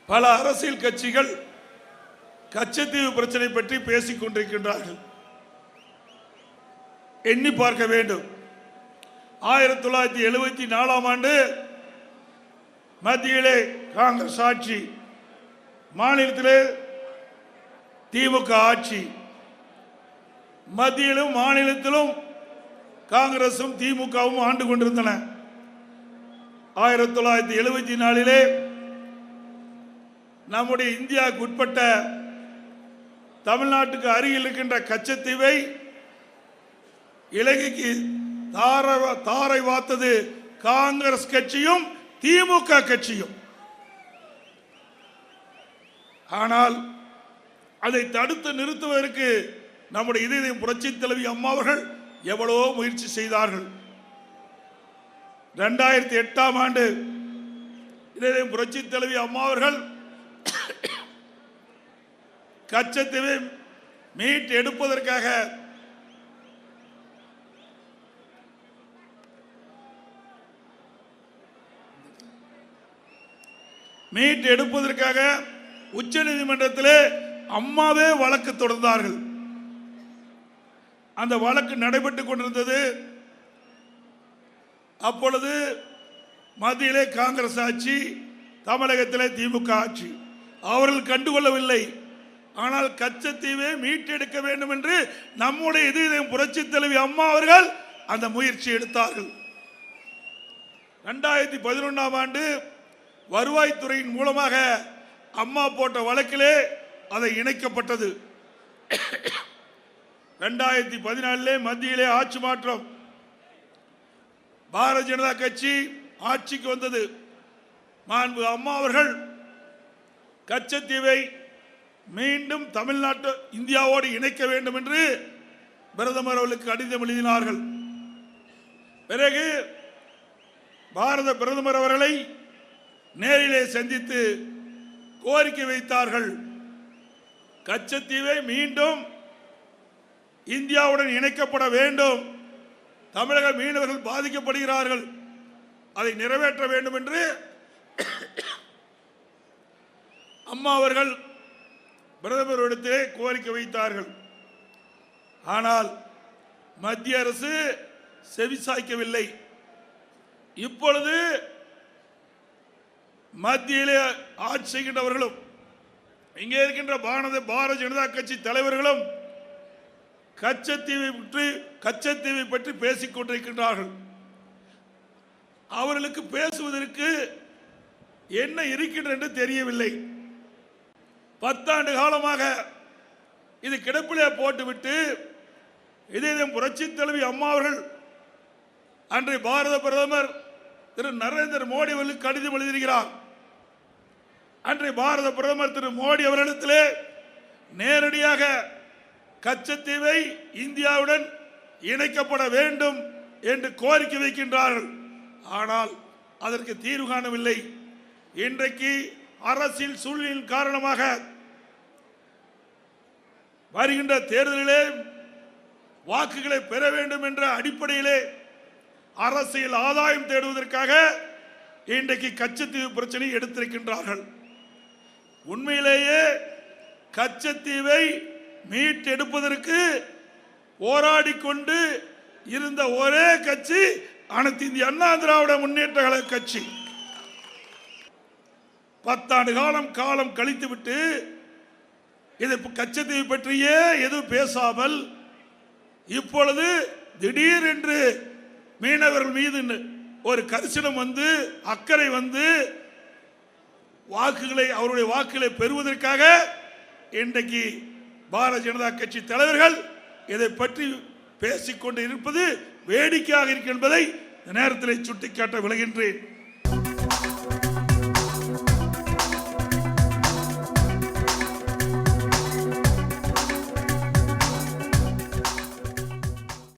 பல அரசியல் கட்சிகள் கச்சத்தீவு பிரச்சனை பற்றி பேசிக் கொண்டிருக்கின்றார்கள். எண்ணி பார்க்க வேண்டும். 1974ஆம் ஆண்டு மத்தியிலே காங்கிரஸ் ஆட்சி, மாநிலத்திலே திமுக ஆட்சி. மத்தியிலும் மாநிலத்திலும் காங்கிரசும் திமுகவும் ஆண்டு கொண்டிருந்தன. 1974 நம்முடைய இந்தியாவுக்கு உட்பட்ட தமிழ்நாட்டுக்கு அருகில் இருக்கின்ற கச்சத்தீவை இலங்கைக்கு தாரை வார்த்தது காங்கிரஸ் கட்சியும் திமுக கட்சியும். ஆனால் அதை தடுத்து நிறுத்துவதற்கு நம்முடைய இதயம் புரட்சி தலைவி அம்மா அவர்கள் எவ்வளவோ முயற்சி செய்தார்கள். 2008ஆம் ஆண்டு இதயம் புரட்சி தலைவி அம்மா அவர்கள் கச்சத்தீவை மீட் எடுப்பதற்காக உச்ச நீதிமன்றத்திலே அம்மாவே வழக்கு தொடர்ந்தார்கள். அந்த வழக்கு நடைபெற்றுக் கொண்டிருந்தது. அப்பொழுது மத்தியிலே காங்கிரஸ் ஆட்சி, தமிழகத்திலே திமுக ஆட்சி. அவர்கள் கண்டுகொள்ளவில்லை. ஆனால் கச்சத்தீவை மீட்டெடுக்க வேண்டும் என்று நம்முடைய இதயம் புரட்சி தலைவி அம்மா அவர்கள் அந்த முயற்சி எடுத்தார்கள். 2011ஆம் ஆண்டு வருவாய்த்துறையின் மூலமாக அம்மா போட்ட வழக்கிலே அதை இணைக்கப்பட்டது. 2014 மத்தியிலே ஆட்சி மாற்றம், பாரதிய ஜனதா கட்சி ஆட்சிக்கு வந்தது. மாண்பு அம்மா அவர்கள் கச்சத்தீவை மீண்டும் தமிழ்நாட்டு இந்தியாவோடு இணைக்க வேண்டும் என்று பிரதமர் அவர்களுக்கு கடிதம் எழுதினார்கள். பிறகு பாரத பிரதமர் அவர்களை நேரிலே சந்தித்து கோரிக்கை வைத்தார்கள். கச்சத்தீவை மீண்டும் இந்தியாவுடன் இணைக்கப்பட வேண்டும், தமிழக மீனவர்கள் பாதிக்கப்படுகிறார்கள், அதை நிறைவேற்ற வேண்டும் என்று அம்மா அவர்கள் பிரதமரிடத்திலே கோரிக்கை வைத்தார்கள். ஆனால் மத்திய அரசு செவிசாய்க்கவில்லை. இப்பொழுது மத்தியிலே ஆட்சி செய்கின்றவர்களும் இங்கே இருக்கின்ற பாரதிய ஜனதா கட்சி தலைவர்களும் கச்சத்தீவை பற்றி பேசிக் கொண்டிருக்கின்றார்கள். அவர்களுக்கு பேசுவதற்கு என்ன இருக்கின்றது என்று தெரியவில்லை. 10 ஆண்டு காலமாக இது கிடப்பிலே போட்டுவிட்டு இதயம் புரட்சி தலைவி அம்மா அவர்கள் அன்றைய பாரத பிரதமர் திரு நரேந்திர மோடி அவர்களுக்கு கடிதம் எழுதியிருக்கிறார். அன்றைய பாரத பிரதமர் திரு மோடி அவர்களிடத்திலே நேரடியாக கச்சத்தீவை இந்தியாவுடன் இணைக்கப்பட வேண்டும் என்று கோரிக்கை வைக்கின்றார்கள். ஆனால் அதற்கு தீர்வு காணவில்லை. இன்றைக்கு அரசியல் சூழ்நிலையின் காரணமாக வருகின்ற தேர்தலிலே வாக்குகளை பெற வேண்டும் என்ற அடிப்படையிலே அரசியல் ஆதாயம் தேடுவதற்காக இன்றைக்கு கச்சத்தீவு பிரச்சனை எடுத்திருக்கின்றார்கள். உண்மையிலேயே கச்சத்தீவை மீட்டெடுப்பதற்கு போராடி கொண்டு இருந்த ஒரே கட்சி அனைத்து இந்திய அண்ணா திராவிட முன்னேற்ற கழக கட்சி. 10 ஆண்டு காலம் கழித்துவிட்டு இது கச்சத்தீவை பற்றியே எதுவும் பேசாமல் இப்பொழுது திடீர் என்று மீனவர்கள் மீது ஒரு கரிசனம் வந்து, அக்கறை வந்து, அவருடைய வாக்குகளை பெறுவதற்காக இன்றைக்கு பாரதிய ஜனதா கட்சி தலைவர்கள் இதை பற்றி பேசிக்கொண்டு இருப்பது வேடிக்கையாக இருக்கு என்பதை இந்த நேரத்தில் சுட்டிக்காட்ட விளைகின்றேன்.